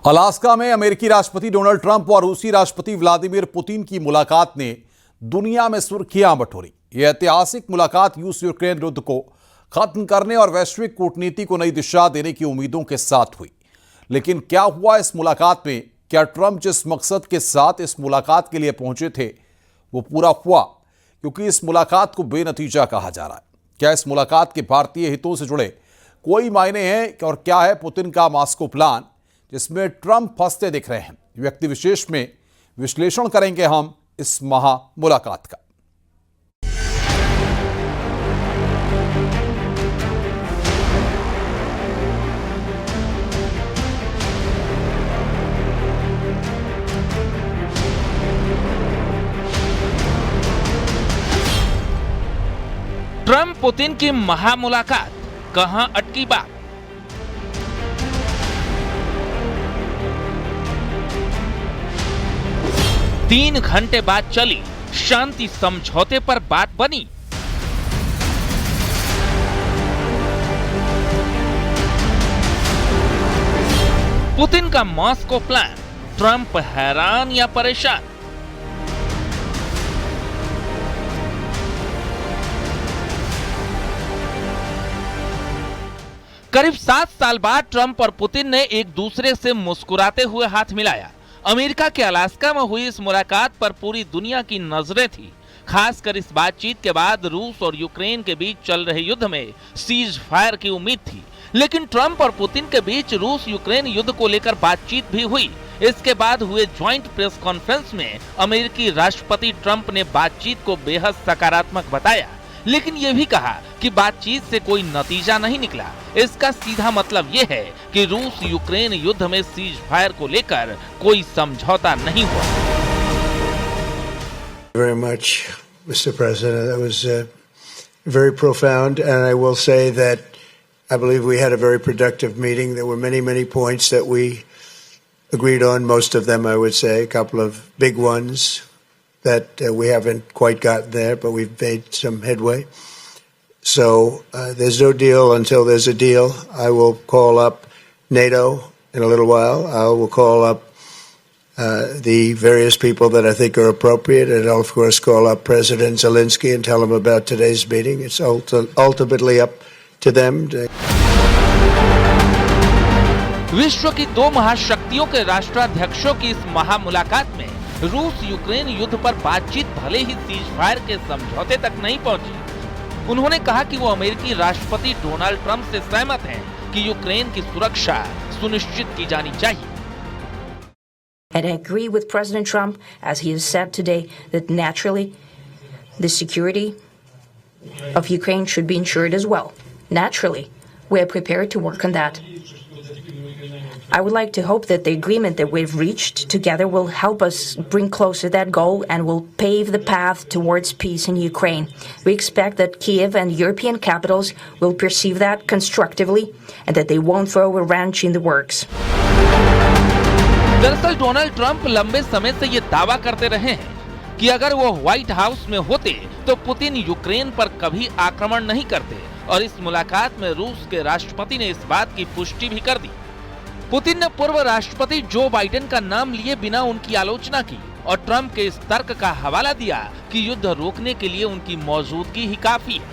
Alaska में अमेरिकी राष्ट्रपति डोनाल्ड ट्रंप और रूसी राष्ट्रपति व्लादिमीर पुतिन की मुलाकात ने दुनिया में सुर्खियां बटोरी। यह ऐतिहासिक मुलाकात रूस यूक्रेन युद्ध को खत्म करने और वैश्विक कूटनीति को नई दिशा देने की उम्मीदों के साथ हुई। लेकिन क्या हुआ इस मुलाकात में? क्या ट्रंप जिस मकसद के साथ इस मुलाकात के लिए पहुंचे थे वो पूरा हुआ? क्योंकि इस मुलाकात को बेनतीजा कहा जा रहा है। क्या इस मुलाकात के भारतीय हितों से जुड़े कोई मायने हैं और क्या है पुतिन का मॉस्को प्लान जिसमें ट्रंप फंसते दिख रहे हैं? व्यक्ति विशेष में विश्लेषण करेंगे हम इस महा मुलाकात का। ट्रंप पुतिन की महामुलाकात, कहां अटकी बात? तीन घंटे बाद चली शांति समझौते पर बात बनी। पुतिन का मॉस्को प्लान, ट्रंप हैरान या परेशान? करीब 7 साल बाद ट्रंप और पुतिन ने एक दूसरे से मुस्कुराते हुए हाथ मिलाया। अमेरिका के अलास्का में हुई इस मुलाकात पर पूरी दुनिया की नजरें थी। खासकर इस बातचीत के बाद रूस और यूक्रेन के बीच चल रहे युद्ध में सीज फायर की उम्मीद थी। लेकिन ट्रंप और पुतिन के बीच रूस यूक्रेन युद्ध को लेकर बातचीत भी हुई। इसके बाद हुए ज्वाइंट प्रेस कॉन्फ्रेंस में अमेरिकी राष्ट्रपति ट्रंप ने बातचीत को बेहद सकारात्मक बताया, लेकिन यह भी कहा कि बातचीत से कोई नतीजा नहीं निकला। इसका सीधा मतलब यह है कि रूस यूक्रेन युद्ध में सीज फायर को लेकर कोई समझौता नहीं हुआ। Very much, Mr. President. That was very profound, and I will say that I believe we had a very productive meeting. There were many points that we agreed on. Most of them, I would say, a couple of big ones that we haven't quite gotten there, but we've made some headway. So there's no deal until there's a deal. I will call up NATO in a little while. I will call up the various people that I think are appropriate, and I'll of course call up President Zelensky and tell him about today's meeting. It's ultimately up to them. विश्व की दो महाशक्तियों के राष्ट्राध्यक्षों की इस महामुलाकात में रूस Ukraine युद्ध पर बातचीत भले ही सीज फायर के समझौते तक नहीं पहुंची। उन्होंने कहा कि वो अमेरिकी राष्ट्रपति डोनाल्ड ट्रंप से सहमत हैं कि यूक्रेन की सुरक्षा सुनिश्चित की जानी चाहिए। And I agree with President Trump, as he has said today, that naturally the security of Ukraine should be ensured as well. Naturally, we are prepared to work on that. I would like to hope that the agreement that we've reached together will help us bring closer that goal and will pave the path towards peace in Ukraine. We expect that Kiev and European capitals will perceive that constructively and that they won't throw a wrench in the works. दरअसल Donald Trump लंबे समय से ये दावा करते रहे हैं कि अगर वो व्हाइट हाउस में होते तो पुतिन यूक्रेन पर कभी आक्रमण नहीं करते, और इस मुलाकात में रूस के राष्ट्रपति ने इस बात की पुष्टि भी कर दी। पुतिन ने पूर्व राष्ट्रपति जो बाइडेन का नाम लिए बिना उनकी आलोचना की और ट्रंप के इस तर्क का हवाला दिया कि युद्ध रोकने के लिए उनकी मौजूदगी ही काफी है।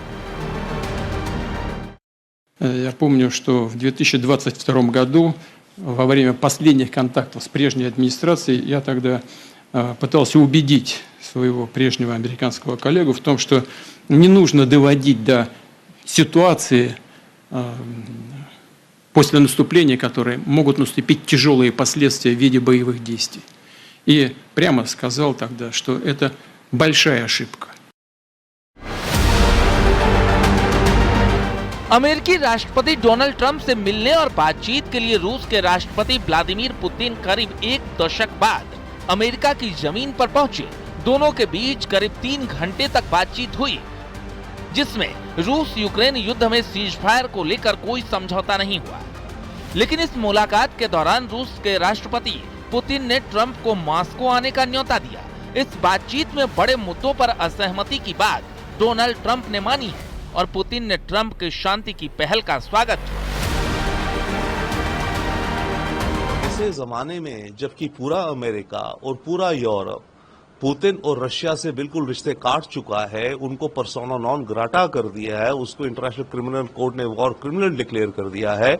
Я помню, что в 2022 году во время последних контактов с прежней администрацией я тогда пытался убедить своего прежнего американского коллегу в том, что не нужно доводить до ситуации после наступления, которые могут наступить тяжелые последствия в виде боевых действий. И прямо сказал тогда, что это большая ошибка. अमेरिकी राष्ट्रपति डोनाल्ड ट्रंप से मिलने और बातचीत के लिए रूस के राष्ट्रपति व्लादिमीर पुतिन करीब एक दशक बाद अमेरिका की जमीन पर पहुंचे। दोनों के बीच करीब 3 घंटे तक बातचीत हुई, जिसमें रूस यूक्रेन युद्ध में सीज फायर को लेकर कोई समझौता नहीं हुआ। लेकिन इस मुलाकात के दौरान रूस के राष्ट्रपति पुतिन ने ट्रंप को मॉस्को आने का न्योता दिया। इस बातचीत में बड़े मुद्दों पर असहमति की बात डोनाल्ड ट्रंप ने मानी है और पुतिन ने ट्रंप की शांति की पहल का स्वागत किया। ऐसे जमाने में जबकि पूरा अमेरिका और पूरा यूरोप पुतिन और रशिया से बिल्कुल रिश्ते काट चुका है, उनको पर्सोना नॉन ग्राटा कर दिया है, उसको इंटरनेशनल क्रिमिनल कोर्ट ने वॉर क्रिमिनल डिक्लेयर कर दिया है,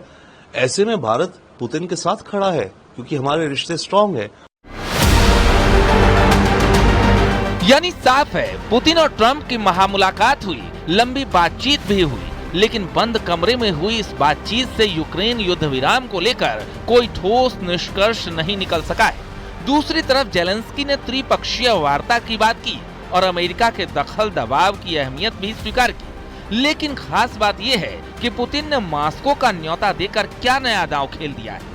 ऐसे में भारत पुतिन के साथ खड़ा है क्योंकि हमारे रिश्ते स्ट्रांग है। यानी साफ है, पुतिन और ट्रंप की महामुलाकात हुई, लंबी बातचीत भी हुई, लेकिन बंद कमरे में हुई इस बातचीत से यूक्रेन युद्ध विराम को लेकर कोई ठोस निष्कर्ष नहीं निकल सका है। दूसरी तरफ जेलेंस्की ने त्रिपक्षीय वार्ता की बात की और अमेरिका के दखल दबाव की अहमियत भी स्वीकार की। लेकिन खास बात यह है कि पुतिन ने मॉस्को का न्योता देकर क्या नया दांव खेल दिया है।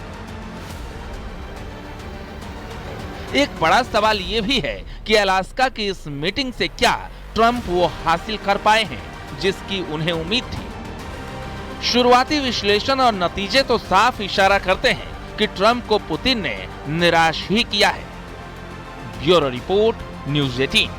एक बड़ा सवाल यह भी है कि अलास्का की इस मीटिंग से क्या ट्रंप वो हासिल कर पाए हैं जिसकी उन्हें उम्मीद थी। शुरुआती विश्लेषण और नतीजे तो साफ इशारा करते हैं कि ट्रंप को पुतिन ने निराश ही किया है। Bureau report, news 18।